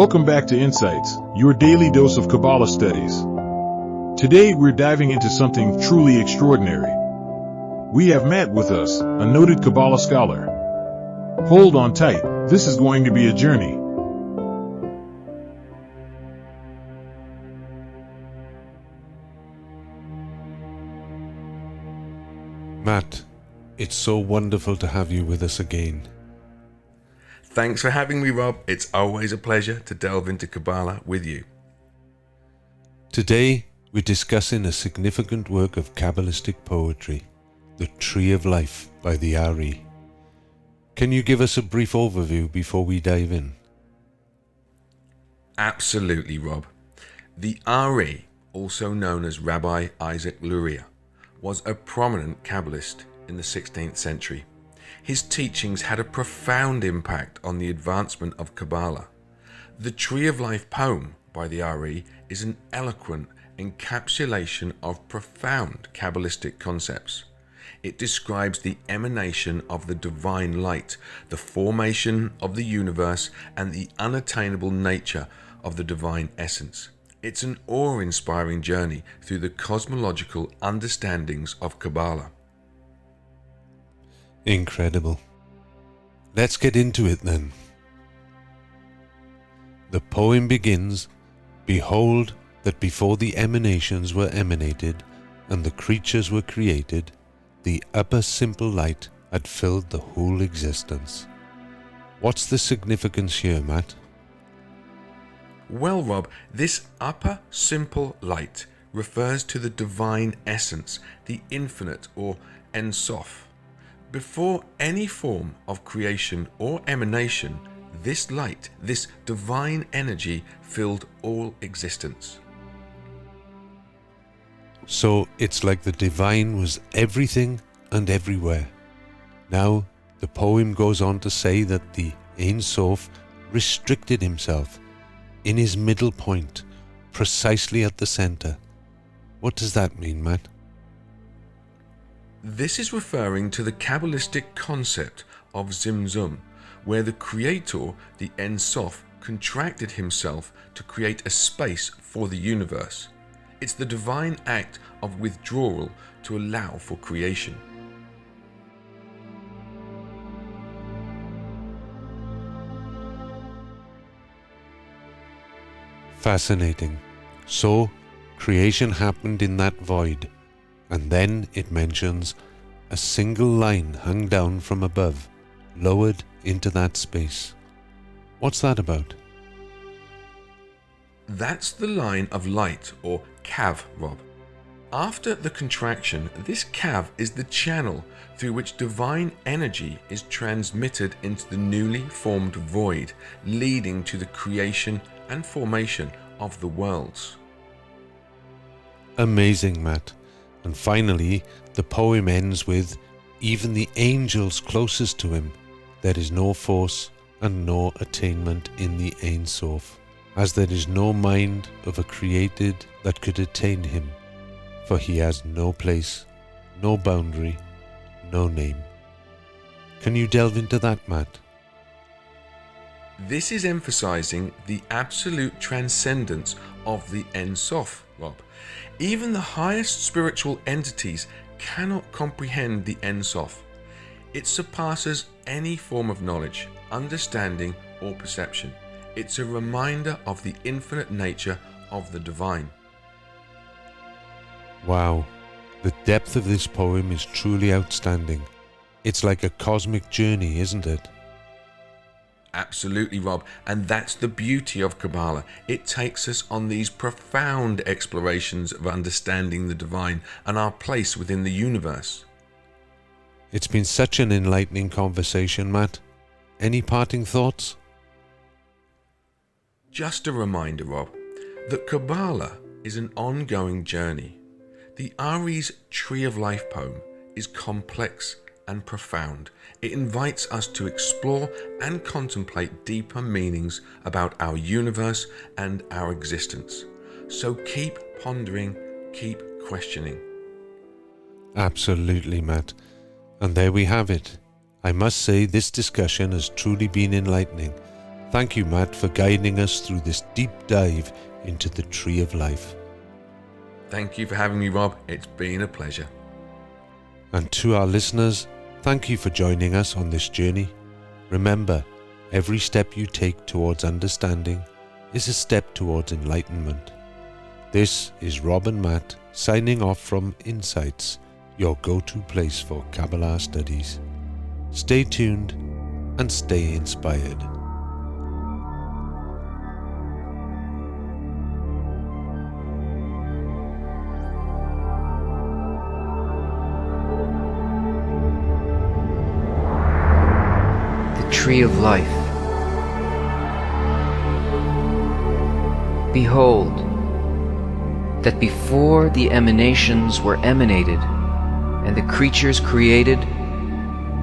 Welcome back to Insights, your daily dose of Kabbalah Studies. Today we're diving into something truly extraordinary. We have Matt with us, a noted Kabbalah scholar. Hold on tight, this is going to be a journey. Matt, it's so wonderful to have you with us again. Thanks for having me, Rob. It's always a pleasure to delve into Kabbalah with you. Today, we're discussing a significant work of Kabbalistic poetry, The Tree of Life by the Ari. Can you give us a brief overview before we dive in? Absolutely, Rob. The Ari, also known as Rabbi Isaac Luria, was a prominent Kabbalist in the 16th century. His teachings had a profound impact on the advancement of Kabbalah. The Tree of Life poem by the Ari is an eloquent encapsulation of profound Kabbalistic concepts. It describes the emanation of the divine light, the formation of the universe, and the unattainable nature of the divine essence. It's an awe-inspiring journey through the cosmological understandings of Kabbalah. Incredible. Let's get into it then. The poem begins, "Behold that before the emanations were emanated and the creatures were created, the upper simple light had filled the whole existence." What's the significance here, Matt? Well, Rob, this upper simple light refers to the divine essence, the infinite or Ein Sof. Before any form of creation or emanation, this light, this divine energy filled all existence. So it's like the divine was everything and everywhere. Now, the poem goes on to say that the Ein Sof restricted himself in his middle point, precisely at the center. What does that mean, Matt? This is referring to the Kabbalistic concept of Tzimtzum, where the Creator, the Ein Sof, contracted himself to create a space for the universe. It's the divine act of withdrawal to allow for creation. Fascinating. So, creation happened in that void, and then it mentions a single line hung down from above, lowered into that space. What's that about? That's the line of light, or kav, Rob. After the contraction, this kav is the channel through which divine energy is transmitted into the newly formed void, leading to the creation and formation of the worlds. Amazing, Matt. And finally, the poem ends with, "Even the angels closest to him, there is no force and no attainment in the Ein Sof, as there is no mind of a created that could attain him, for he has no place, no boundary, no name." Can you delve into that, Matt? This is emphasizing the absolute transcendence of the Ein Sof, Rob. Even the highest spiritual entities cannot comprehend the Ein Sof. It surpasses any form of knowledge, understanding, or perception. It's a reminder of the infinite nature of the divine. Wow, the depth of this poem is truly outstanding. It's like a cosmic journey, isn't it? Absolutely, Rob, and that's the beauty of Kabbalah. It takes us on these profound explorations of understanding the divine and our place within the universe. It's been such an enlightening conversation, Matt. Any parting thoughts? Just a reminder, Rob, that Kabbalah is an ongoing journey. The Ari's Tree of Life poem is complex and profound. It invites us to explore and contemplate deeper meanings about our universe and our existence. So keep pondering, keep questioning. Absolutely, Matt. And there we have it. I must say this discussion has truly been enlightening. Thank you, Matt, for guiding us through this deep dive into the Tree of Life. Thank you for having me, Rob. It's been a pleasure. And to our listeners, thank you for joining us on this journey. Remember, every step you take towards understanding is a step towards enlightenment. This is Rob and Matt signing off from Insights, your go-to place for Kabbalah studies. Stay tuned and stay inspired. Tree of Life. Behold, that before the emanations were emanated, and the creatures created,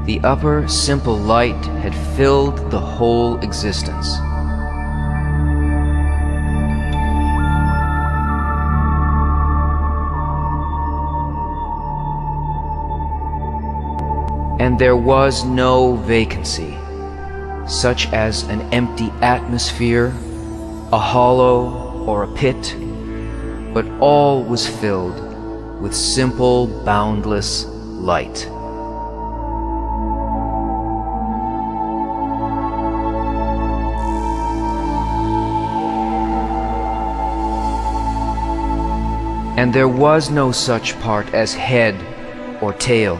the upper simple light had filled the whole existence. And there was no vacancy, such as an empty atmosphere, a hollow, or a pit, but all was filled with simple, boundless light. And there was no such part as head or tail,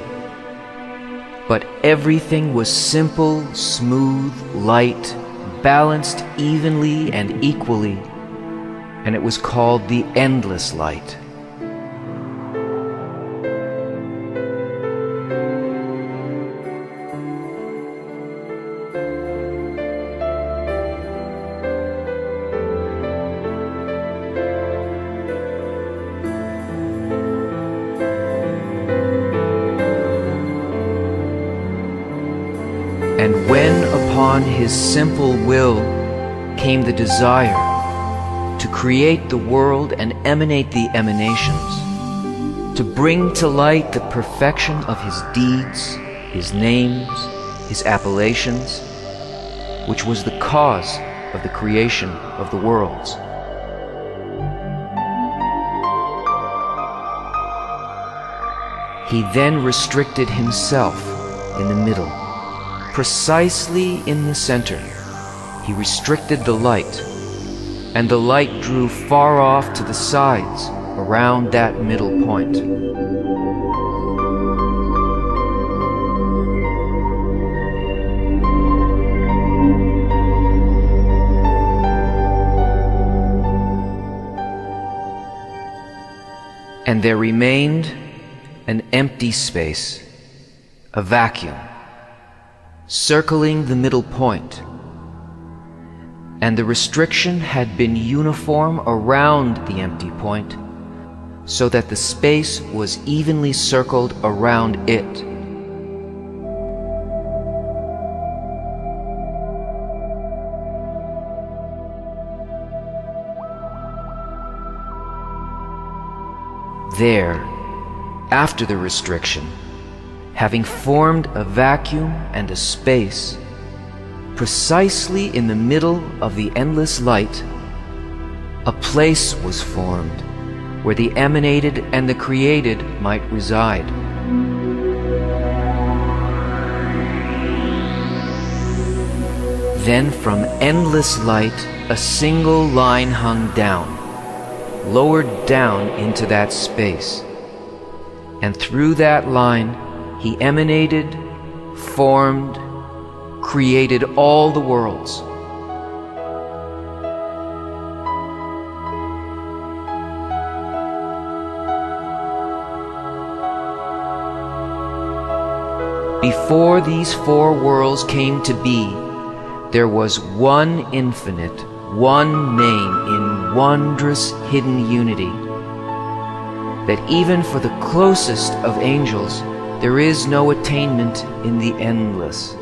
but everything was simple, smooth, light, balanced evenly and equally, and it was called the endless light. And when upon his simple will came the desire to create the world and emanate the emanations, to bring to light the perfection of his deeds, his names, his appellations, which was the cause of the creation of the worlds. He then restricted himself in the middle. Precisely in the center, he restricted the light, and the light drew far off to the sides around that middle point. And there remained an empty space, a vacuum, circling the middle point, and the restriction had been uniform around the empty point, so that the space was evenly circled around it. There, after the restriction, having formed a vacuum and a space, precisely in the middle of the endless light, a place was formed where the emanated and the created might reside. Then from endless light a single line hung down, lowered down into that space, and through that line he emanated, formed, created all the worlds. Before these four worlds came to be, there was one infinite, one name in wondrous hidden unity, that even for the closest of angels there is no attainment in the endless.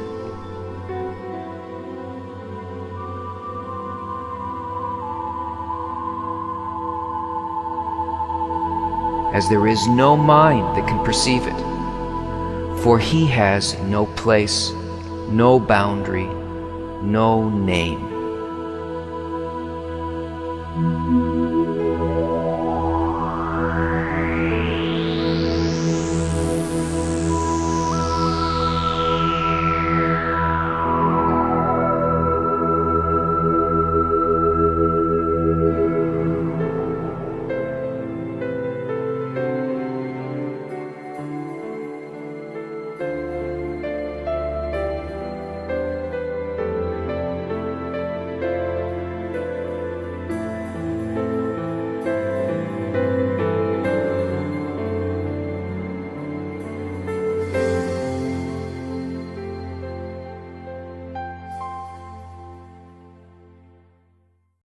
As there is no mind that can perceive it, for he has no place, no boundary, no name. Amen.